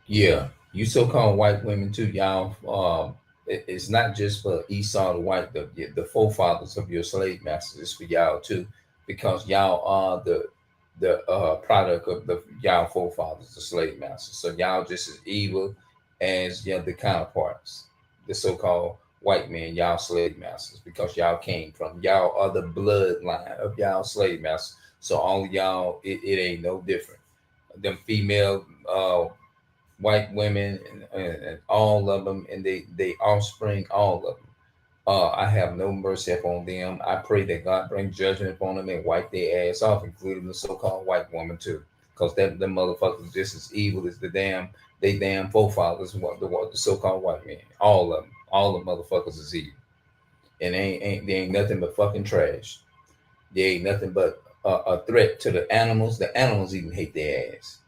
Yeah, you so-called white women too, y'all. It's not just for Esau the white, the forefathers of your slave masters. It's for y'all too, because y'all are the product of y'all forefathers, the slave masters. So y'all just as evil as the counterparts, the so-called white men, y'all slave masters, because y'all came from y'all are the bloodline of y'all slave masters. So all of y'all, it ain't no different. Them female white women and all of them, and they offspring, all of them. I have no mercy upon them. I pray that God bring judgment upon them and wipe their ass off, including the so-called white woman too, because them motherfuckers just as evil as they damn forefathers, the so-called white men. All of them, all the motherfuckers is evil, and they ain't nothing but fucking trash. They ain't nothing but a threat to the animals. The animals even hate their ass.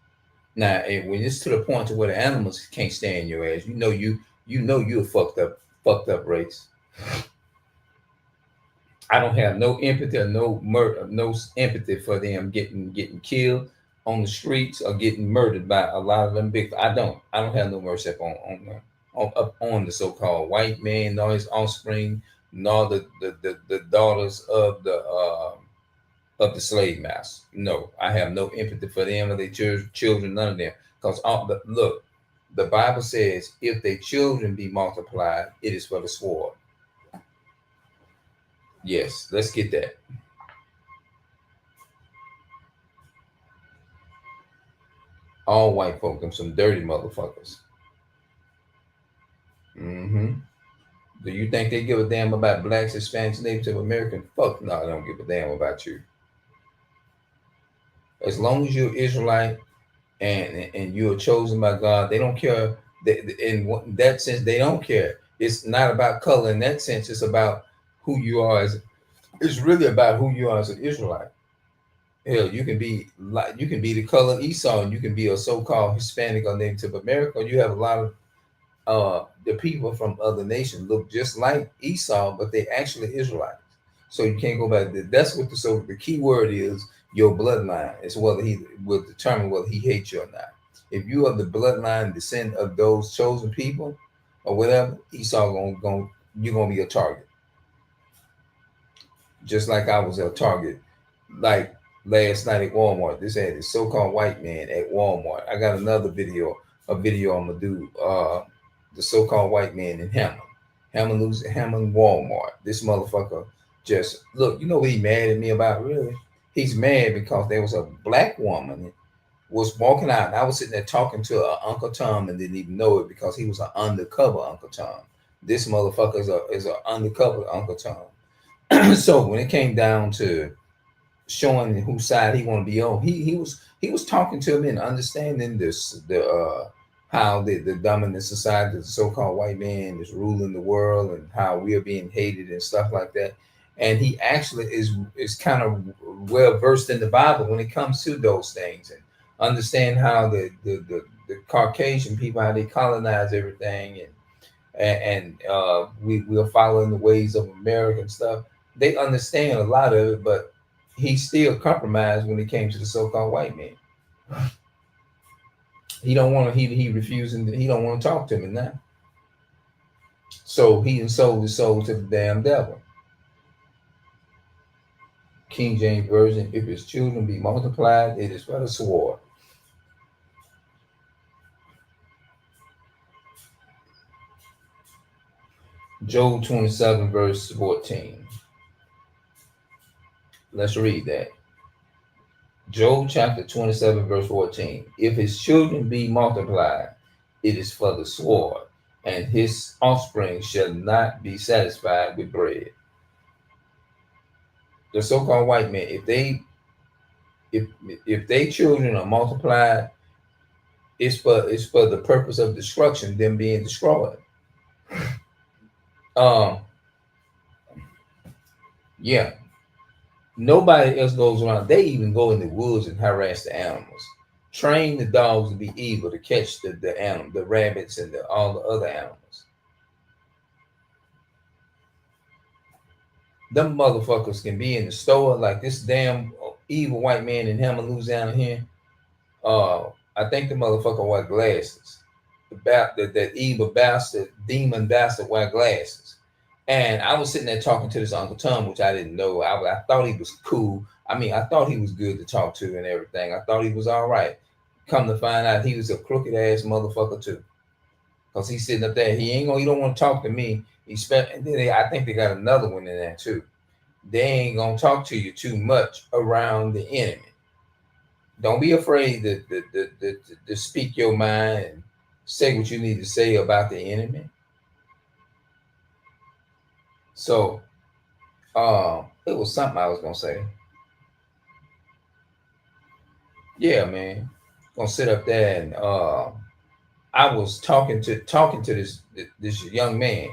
Now, when it's to the point to where the animals can't stand your ass, you a fucked up race. I don't have no empathy or no empathy for them getting killed on the streets or getting murdered by a lot of them big. I don't have no mercy up on the so-called white man, nor his offspring, nor the daughters of the slave master. No, I have no empathy for them or their children, none of them. Because look, the Bible says, if their children be multiplied, it is for the sword. Yes, let's get that. All white folk, them some dirty motherfuckers. Mm-hmm. Do you think they give a damn about blacks, Hispanics, Native American? Fuck no, they don't give a damn about you. As long as you're Israelite and you are chosen by God, they don't care. In that sense, they don't care. It's not about color in that sense. It's about who you are as. It's really about who you are as an Israelite. Hell, you can be the color of Esau, and you can be a so-called Hispanic or Native American. You have a lot of the people from other nations look just like Esau, but they actually Israelites. So you can't go back. That's what the key word is. Your bloodline is whether he will determine whether he hates you or not. If you are the bloodline descent of those chosen people, or whatever, Esau you're gonna be a target, just like I was a target. Like last night at Walmart, this had this so-called white man at Walmart. I got another a video I'm gonna do. The so-called white man in Hammond, Walmart. This motherfucker just look. You know what he mad at me about? Really? He's mad because there was a black woman was walking out, and I was sitting there talking to Uncle Tom and didn't even know it because he was an undercover Uncle Tom. This motherfucker is a undercover Uncle Tom. So when it came down to showing whose side he want to be on, he was talking to me and understanding the how the dominant society, the so-called white man, is ruling the world and how we are being hated and stuff like that. And he actually is kind of well versed in the Bible when it comes to those things, and understand how the Caucasian people, how they colonize everything, and we are following the ways of American stuff. They understand a lot of it, but he still compromised when it came to the so-called white man. He don't want to. He refusing. He don't want to talk to me now. So he sold his soul to the damn devil. King James version: If his children be multiplied, it is but a sword. Job 27 verse 14. Let's read that. Job chapter 27 verse 14. If his children be multiplied, it is for the sword, and his offspring shall not be satisfied with bread. The so-called white men, if if they children are multiplied, it's for the purpose of destruction, them being destroyed. Um, yeah. Nobody else goes around. They even go in the woods and harass the animals. Train the dogs to be evil to catch the animal, the rabbits and all the other animals. Them motherfuckers can be in the store like this damn evil white man in Hammond, Louisiana here. I think the motherfucker wear glasses. that evil bastard, demon bastard wear glasses. And I was sitting there talking to this Uncle Tom, which I didn't know. I thought he was cool. I mean, I thought he was good to talk to and everything. I thought he was all right. Come to find out, he was a crooked ass motherfucker too. Cause he's sitting up there. He don't want to talk to me. He spent, and then I think they got another one in there too. They ain't gonna talk to you too much around the enemy. Don't be afraid to speak your mind and say what you need to say about the enemy. So it was something I was gonna say. Yeah, man. Gonna sit up there and I was talking to this young man,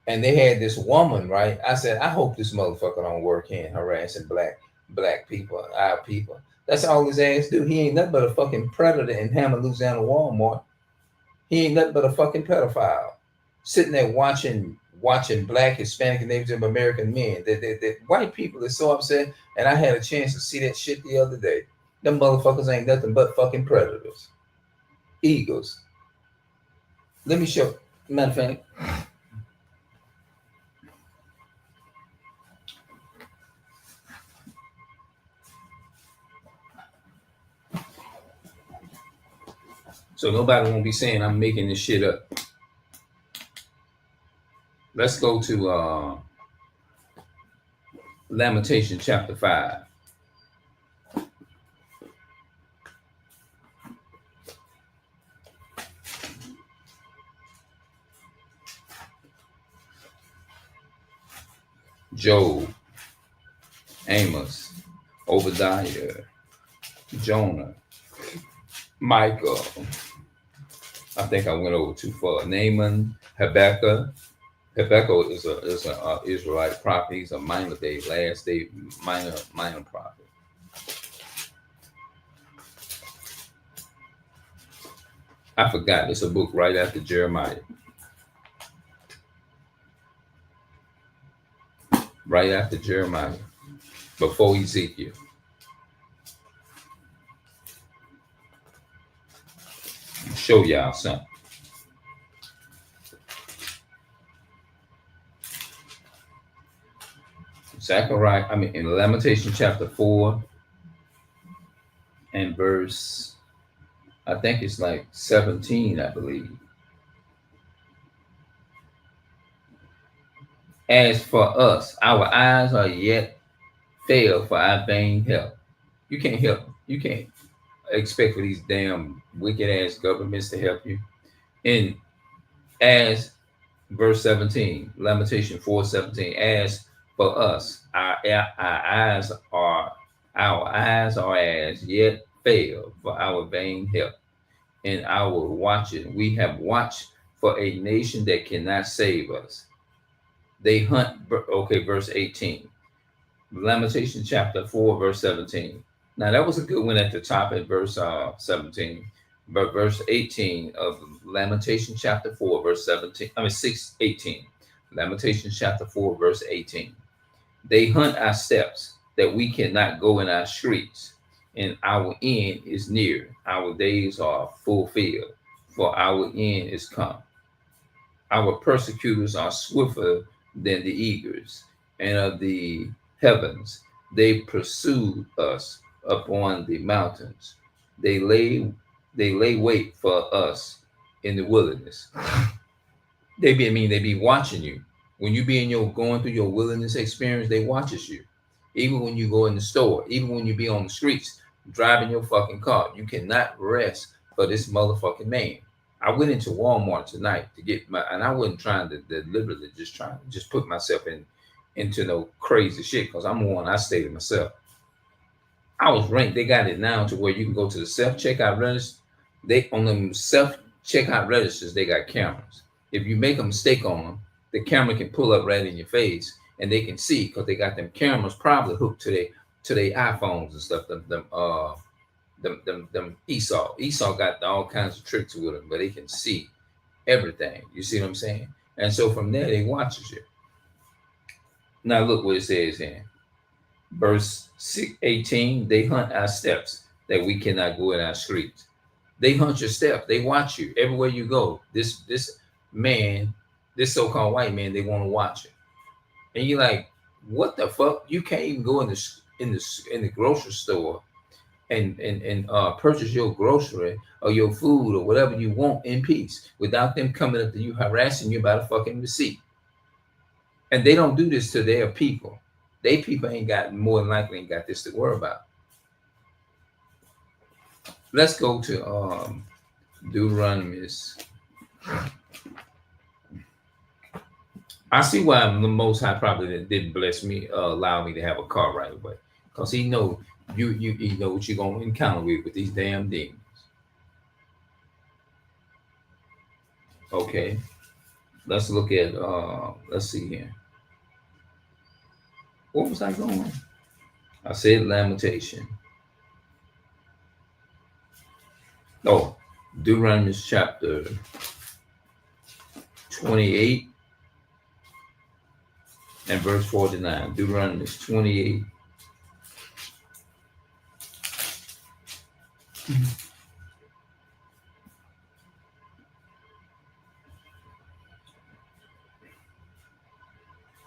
and they had this woman, right? I said, I hope this motherfucker don't work here and harassing black people, our people. That's all his ass do. He ain't nothing but a fucking predator in Hammond, Louisiana Walmart. He ain't nothing but a fucking pedophile. Sitting there watching black, Hispanic, and Native American men. That white people are so upset, and I had a chance to see that shit the other day. Them motherfuckers ain't nothing but fucking predators. Eagles. Let me show. Matter of fact. So nobody won't be saying I'm making this shit up. Let's go to Lamentation chapter 5. Job, Amos, Obadiah, Jonah, Michael. I think I went over too far. Naaman, Habakkuk. Habakkuk is a Israelite prophet. He's a minor day, last day, minor prophet. I forgot. It's a book right after Jeremiah. Right after Jeremiah, before Ezekiel. I'll show y'all something. Zechariah, in Lamentation chapter 4 and verse, I think it's like 17, I believe. As for us, our eyes are yet failed for our vain help. You can't help. You can't expect for these damn wicked ass governments to help you. And as verse 17, Lamentation 4:17, as for us, our eyes are as yet failed for our vain help. In our watching, we have watched for a nation that cannot save us. They hunt, okay, verse 18. Lamentation chapter 4, verse 17. Now that was a good one at the top at verse 17. But verse 18 of Lamentation chapter 4, verse 17. 6:18. Lamentation chapter 4, verse 18. They hunt our steps that we cannot go in our streets, and our end is near. Our days are fulfilled, for our end is come. Our persecutors are swifter than the eagles, and of the heavens they pursue us upon the mountains. They lay wait for us in the wilderness. They be watching you. When you be going through your wilderness experience, they watches you. Even when you go in the store, even when you be on the streets, driving your fucking car, you cannot rest for this motherfucking man. I went into Walmart tonight to get and I wasn't trying to deliberately just put myself into no crazy shit, because I'm one, I stay to myself. I was ranked. They got it now to where you can go to the self-checkout register. They on them self-checkout registers, they got cameras. If you make a mistake on them, the camera can pull up right in your face, and they can see, because they got them cameras probably hooked to their iPhones and stuff. Them Esau got all kinds of tricks with them, but they can see everything. You see what I'm saying? And so from there, they watches you. Now look what it says here. Verse 18, they hunt our steps that we cannot go in our streets. They hunt your steps. They watch you everywhere you go. This man, this so-called white man, they want to watch it. And you're like, what the fuck? You can't even go in the grocery store and purchase your grocery or your food or whatever you want in peace without them coming up to you harassing you about a fucking receipt. And they don't do this to their people. They people ain't got, more than likely ain't got this to worry about. Let's go to Deuteronomy. I see why the Most High probably didn't bless me, allow me to have a car right away, because he know you know what you're gonna encounter with these damn demons. Okay, let's look at let's see here. What was I going? I said lamentation. Oh, Deuteronomy chapter 28 and verse 49. Deuteronomy 28.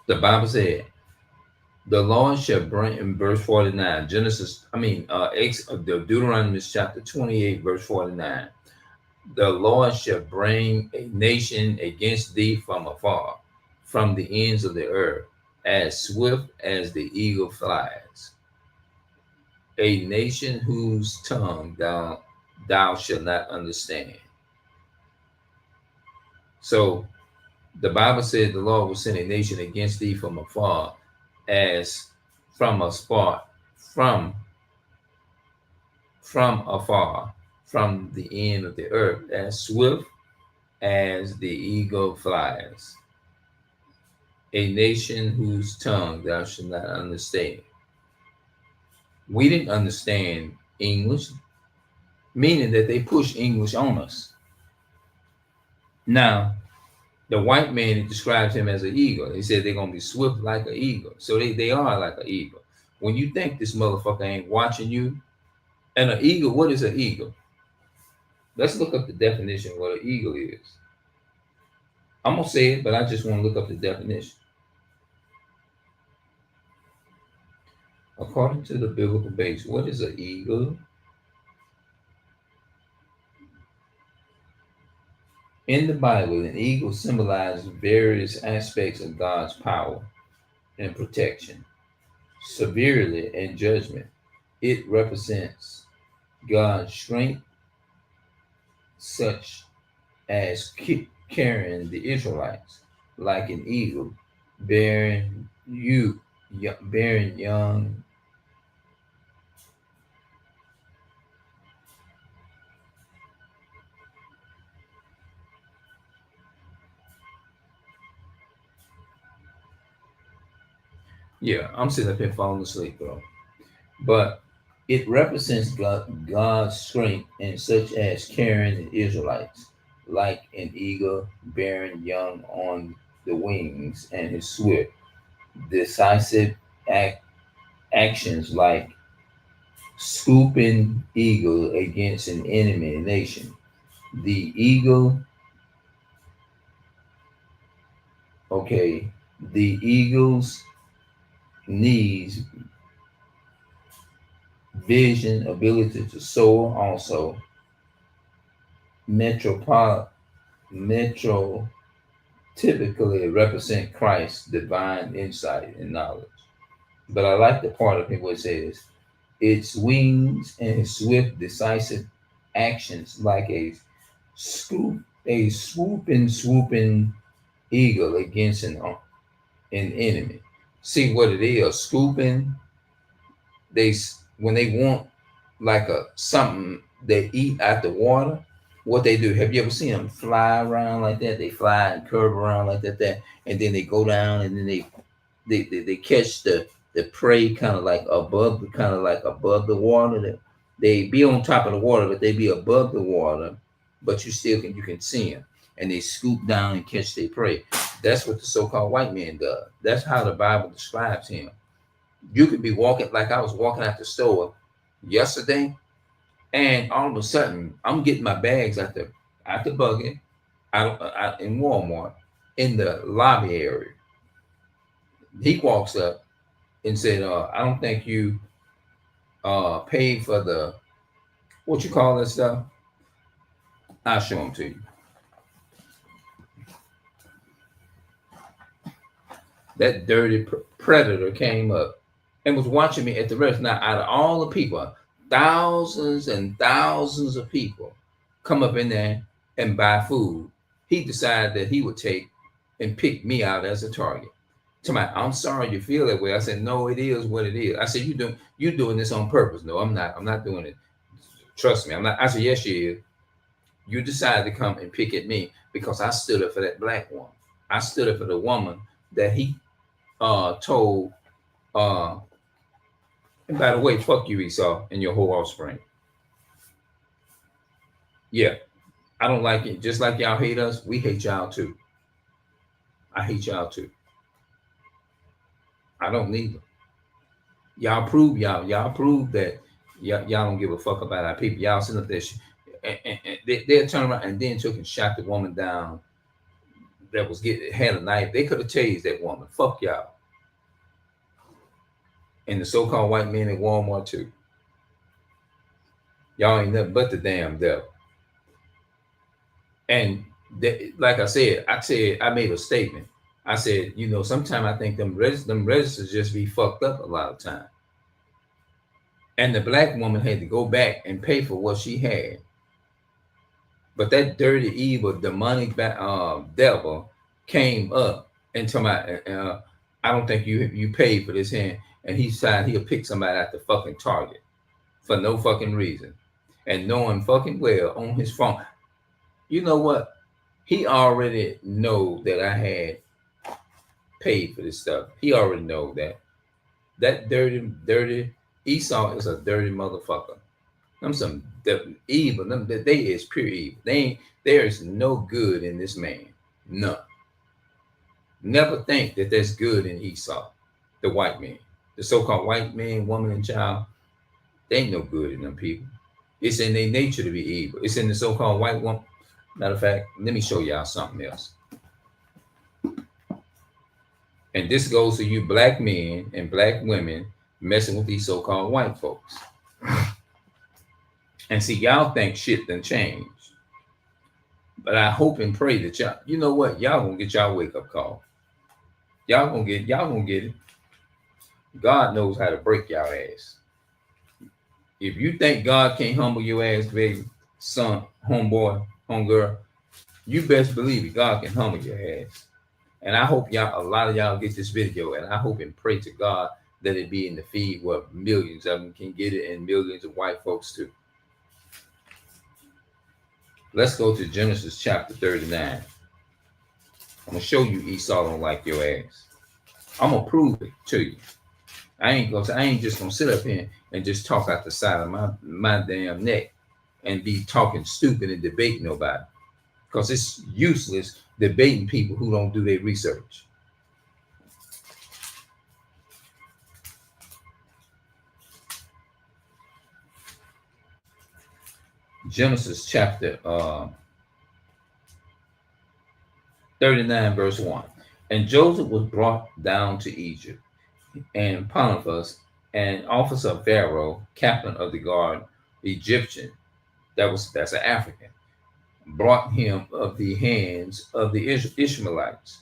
The Bible said, the Lord shall bring, in verse 49, Deuteronomy chapter 28, verse 49. The Lord shall bring a nation against thee from afar, from the ends of the earth, as swift as the eagle flies. A nation whose tongue thou shalt not understand. So the Bible said the Lord will send a nation against thee from afar, as from a spot, from afar, from the end of the earth, as swift as the eagle flies. A nation whose tongue thou shalt not understand. We didn't understand English, meaning that they push English on us. Now, the white man describes him as an eagle. He said they're going to be swift like an eagle. So they are like an eagle. When you think this motherfucker ain't watching you, and an eagle, what is an eagle? Let's look up the definition of what an eagle is. I'm going to say it, but I just want to look up the definition. According to the biblical base, what is an eagle? In the Bible, an eagle symbolizes various aspects of God's power and protection, severely and judgment. It represents God's strength, such as carrying the Israelites like an eagle, bearing young. Yeah, I'm sitting up here falling asleep, bro. But it represents God's strength, and such as carrying the Israelites like an eagle bearing young on the wings, and his swift, decisive actions like scooping eagle against an enemy nation. The eagle, okay, the eagle's needs vision, ability to soar, also typically represent Christ's divine insight and knowledge. But I like the part of it where it says, its wings and its swift, decisive actions like a swooping eagle against an enemy. See what it is? Scooping. When they want like something they eat out the water, what they do? Have you ever seen them fly around like that? They fly and curve around like that, and then they go down, and then they catch the prey kind of like above the water. They be on top of the water, but they be above the water, but you can see them, and they scoop down and catch their prey. That's what the so-called white man does. That's how the Bible describes him. You could be walking, like I was walking out the store yesterday, And all of a sudden, I'm getting my bags out the buggy, out in Walmart, in the lobby area. He walks up and said, "I don't think you paid for the what you call that stuff." I'll show him to you. That dirty predator came up and was watching me at the restaurant. Now, out of all the people, thousands and thousands of people come up in there and buy food, he decided that he would take and pick me out as a target. To my, I'm sorry you feel that way. I said, no, it is what it is. I said, you're doing this on purpose. No, I'm not. I'm not doing it. Trust me, I'm not. I said, yes, you is. You decided to come and pick at me because I stood up for that black woman. I stood up for the woman that he told, and by the way, fuck you, Esau, and your whole offspring. Yeah, I don't like it. Just like y'all hate us, we hate y'all too. I hate y'all too. I don't need them. Y'all prove that y'all don't give a fuck about our people. Y'all sitting up there, and they'll turn around and then took and shot the woman down that was had a knife. They could have tased that woman. Fuck y'all. And the so-called white men at Walmart too. Y'all ain't nothing but the damn devil. And like I said, I made a statement. I said, sometimes I think them registers just be fucked up a lot of time. And the black woman had to go back and pay for what she had. But that dirty, evil, demonic devil came up and told me, I don't think you paid for this hand. And he decided he'll pick somebody at the fucking Target for no fucking reason. And knowing fucking well on his phone. You know what? He already know that I had paid for this stuff. He already know that. That dirty Esau is a dirty motherfucker. I'm some evil. They is pure evil. There is no good in this man. None. Never think that there's good in Esau, the white man. The so-called white man, woman, and child. They ain't no good in them people. It's in their nature to be evil. It's in the so-called white woman. Matter of fact, let me show y'all something else. And this goes to you black men and black women messing with these so-called white folks. And see, y'all think shit done changed. But I hope and pray that y'all, you know what? Y'all gonna get y'all wake-up call. Y'all gonna get it. God knows how to break y'all ass. If you think God can't humble your ass, baby, son, homeboy, homegirl, you best believe it. God can humble your ass. And I hope a lot of y'all get this video, and I hope and pray to God that it be in the feed where millions of them can get it, and millions of white folks too. Let's go to Genesis chapter 39. I'm gonna show you Esau don't like your ass. I'm gonna prove it to you. I ain't just gonna sit up here and just talk out the side of my damn neck and be talking stupid and debating nobody. Because it's useless debating people who don't do their research. Genesis chapter 39, verse 1. And Joseph was brought down to Egypt, and Potiphar, an officer of Pharaoh, captain of the guard, Egyptian, that's an African, brought him of the hands of the Ishmaelites.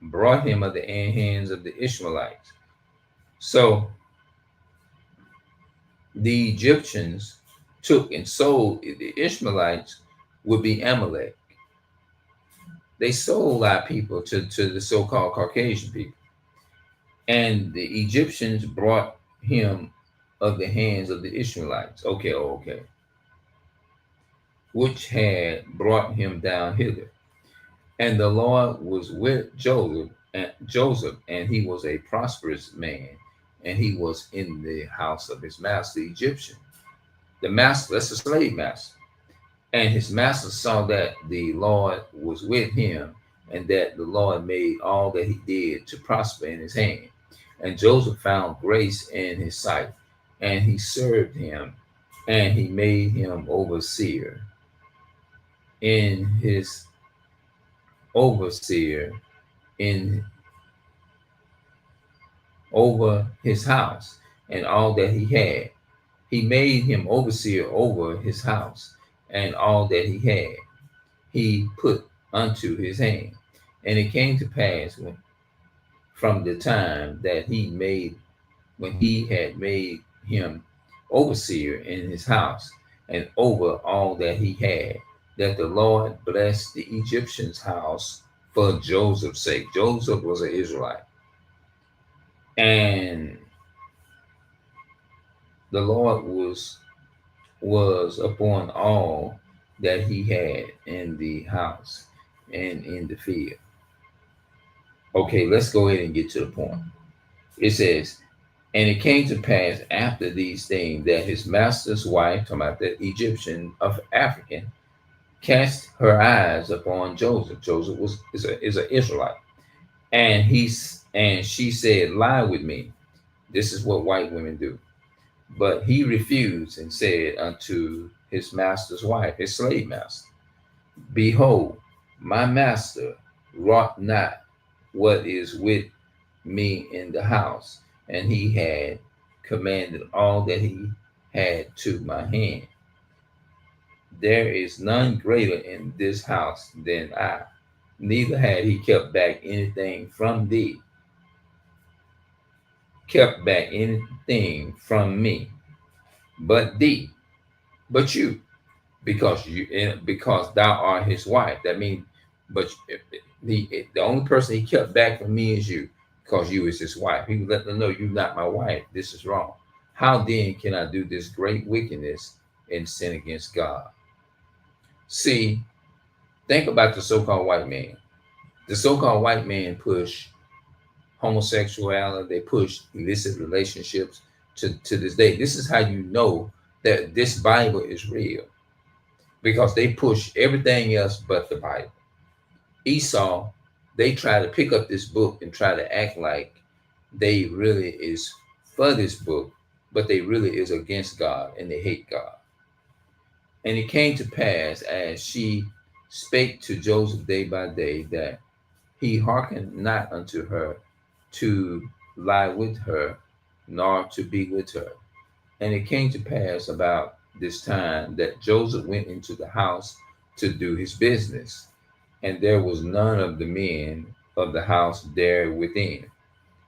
Brought him of the hands of the Ishmaelites. So the Egyptians took and sold the Ishmaelites would be Amalek. They sold our people to the so-called Caucasian people. And the Egyptians brought him of the hands of the Ishmaelites. Okay. Which had brought him down hither. And the Lord was with Joseph, and he was a prosperous man, and he was in the house of his master, the Egyptian. The master, that's a slave master. And his master saw that the Lord was with him, and that the Lord made all that he did to prosper in his hand. And Joseph found grace in his sight, and he served him and he made him overseer in his overseer in over his house and all that he had. He made him overseer over his house and all that he had. He put unto his hand. And it came to pass from the time that when he had made him overseer in his house and over all that he had, that the Lord blessed the Egyptian's house for Joseph's sake. Joseph was an Israelite. And the Lord was upon all that he had in the house and in the field. Okay, let's go ahead and get to the point. It says, and it came to pass after these things that his master's wife, talking about the Egyptian of African, cast her eyes upon Joseph. Joseph is an Israelite, and she said, "Lie with me." This is what white women do. But he refused and said unto his master's wife, his slave master, "Behold, my master wrought not what is with me in the house, and he had commanded all that he had to my hand. There is none greater in this house than I, neither had he kept back anything from thee, kept back anything from me, but thee, but you, because thou art his wife." That means, but the only person he kept back from me is you, because you is his wife. He would let them know, "You're not my wife. This is wrong. How then can I do this great wickedness and sin against God?" See, think about the so-called white man. The so-called white man push homosexuality. They push illicit relationships to this day. This is how you know that this Bible is real, because they push everything else but the Bible. Esau, they try to pick up this book and try to act like they really is for this book, but they really is against God and they hate God. And it came to pass, as she spake to Joseph day by day, that he hearkened not unto her to lie with her, nor to be with her. And it came to pass about this time that Joseph went into the house to do his business, and there was none of the men of the house there within.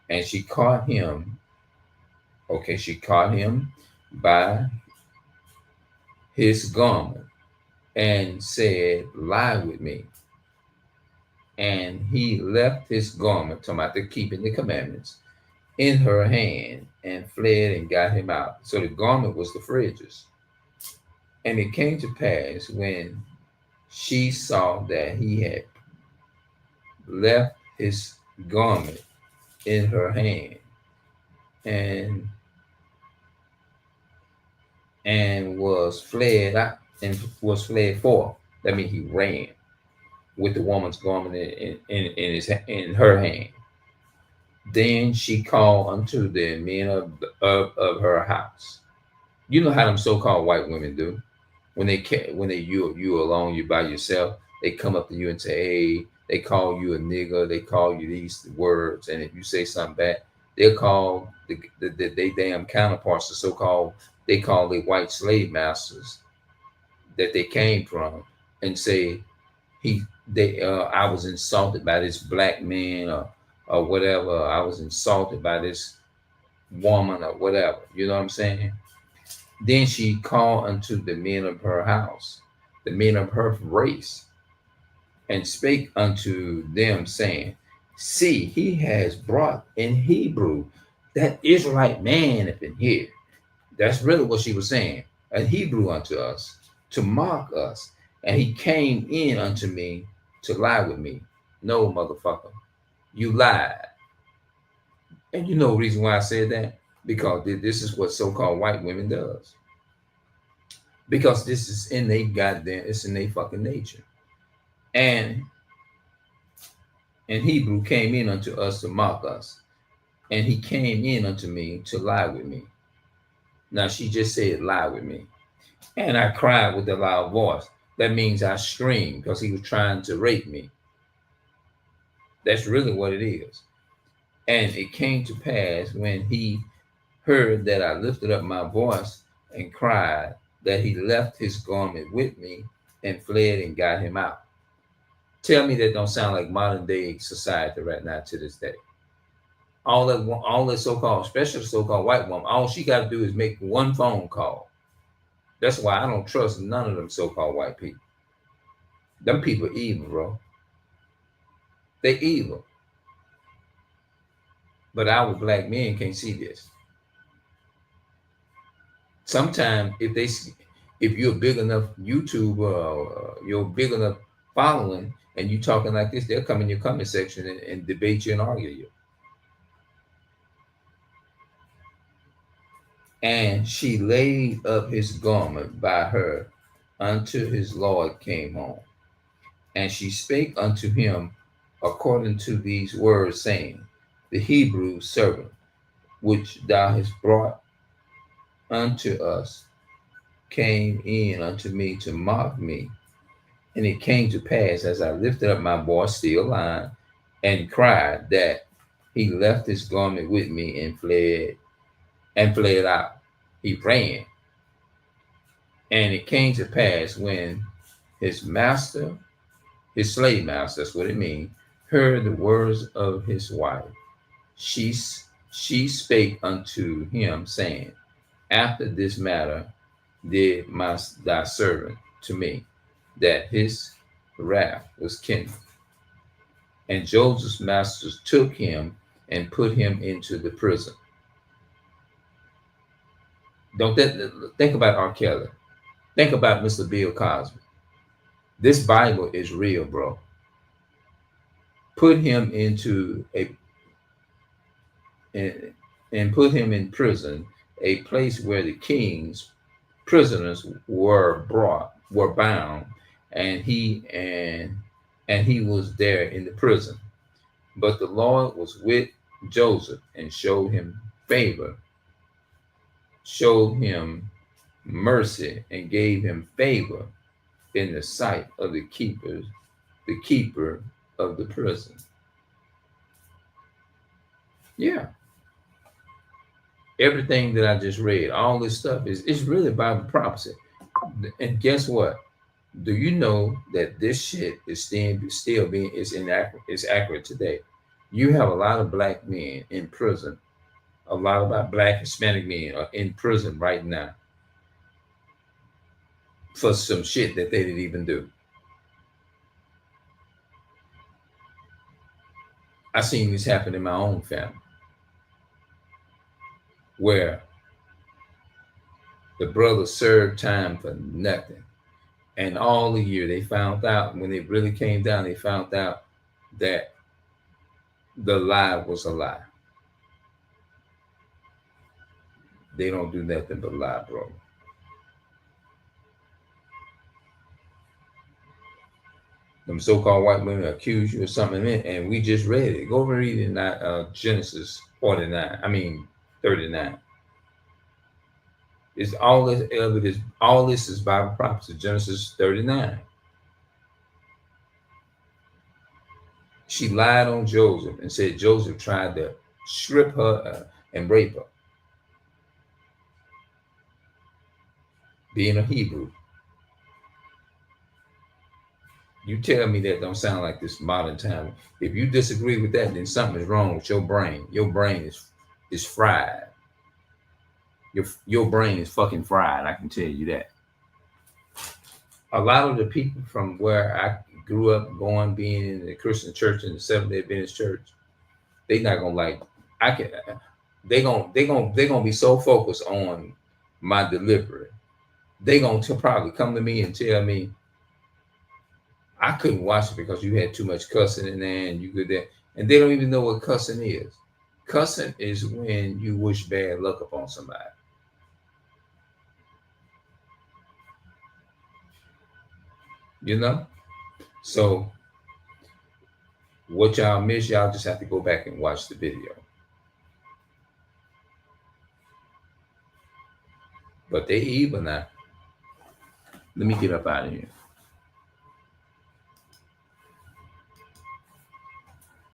And she caught him, she caught him by his garment and said, "Lie with me." And he left his garment, talking about the keeping the commandments, in her hand and fled and got him out. So the garment was the fridges. And it came to pass when she saw that he had left his garment in her hand and was fled out and was fled forth. That means he ran with the woman's garment in her hand. Then she called unto the men of her house. You know how them so-called white women do. When you alone, you by yourself, they come up to you and say, "Hey," they call you a nigger, they call you these words, and if you say something bad, they'll call they damn counterparts, the so-called, they call the white slave masters that they came from, and say, I was insulted by this black man, or whatever. I was insulted by this woman, or whatever. You know what I'm saying? Then she called unto the men of her house, the men of her race, and spake unto them, saying, "See, he has brought in Hebrew that Israelite man up in here." That's really what she was saying. A Hebrew unto us, to mock us. And he came in unto me to lie with me. No, motherfucker, you lied. And you know the reason why I said that? Because this is what so-called white women does. Because this is in it's in their fucking nature. And Hebrew came in unto us to mock us. And he came in unto me to lie with me. Now she just said, "Lie with me." And I cried with a loud voice. That means I screamed because he was trying to rape me. That's really what it is. And it came to pass when he heard that I lifted up my voice and cried, that he left his garment with me and fled and got him out. Tell me that don't sound like modern day society right now to this day. All that so-called, especially the so-called white woman, all she got to do is make one phone call. That's why I don't trust none of them so-called white people. Them people evil, bro. They evil. But our black men can't see this. Sometimes if you're big enough YouTuber, you're big enough following, and you talking like this, they'll come in your comment section and debate you and argue you. And she laid up his garment by her until his Lord came home. And she spake unto him according to these words, saying, the Hebrew servant, which thou hast brought unto us, came in unto me to mock me. And it came to pass, as I lifted up my voice, still lying, and cried, that he left his garment with me and fled out. He ran. And it came to pass when his master, his slave master, that's what it means, heard the words of his wife, she spake unto him, saying, after this matter did thy servant to me, that his wrath was kindled. And Joseph's masters took him and put him into the prison. Think about R. Kelly. Think about Mr. Bill Cosby. This Bible is real, bro. Put him into and put him in prison, a place where the king's prisoners were bound, and he was there in the prison. But the Lord was with Joseph and showed him favor, showed him mercy, and gave him favor in the sight of the keeper of the prison. Yeah. Everything that I just read, all this stuff is really Bible prophecy. And guess what? Do you know that this shit is still being accurate today? You have a lot of black men in prison. A lot of black Hispanic men are in prison right now for some shit that they didn't even do. I seen this happen in my own family, where the brother served time for nothing. And all the year they found out, when it really came down, they found out that the lie was a lie. They don't do nothing but lie, bro. Them so-called white women accuse you of something, and we just read it. Go read it in Genesis 39. It's all this evidence. All this is Bible prophecy. Genesis 39. She lied on Joseph and said Joseph tried to strip her and rape her. Being a Hebrew. You tell me that don't sound like this modern time. If you disagree with that, then something is wrong with your brain. Your brain is fried. Your brain is fucking fried. I can tell you that. A lot of the people from where I grew up being in the Christian church and the Seventh-day Adventist church, they not gonna like. They gonna be so focused on my delivery. They gonna probably come to me and tell me, I couldn't watch it because you had too much cussing in there and you could that. And they don't even know what cussing is. Cussing is when you wish bad luck upon somebody. You know? So what y'all miss, y'all just have to go back and watch the video. But they evil now. Let me get up out of here.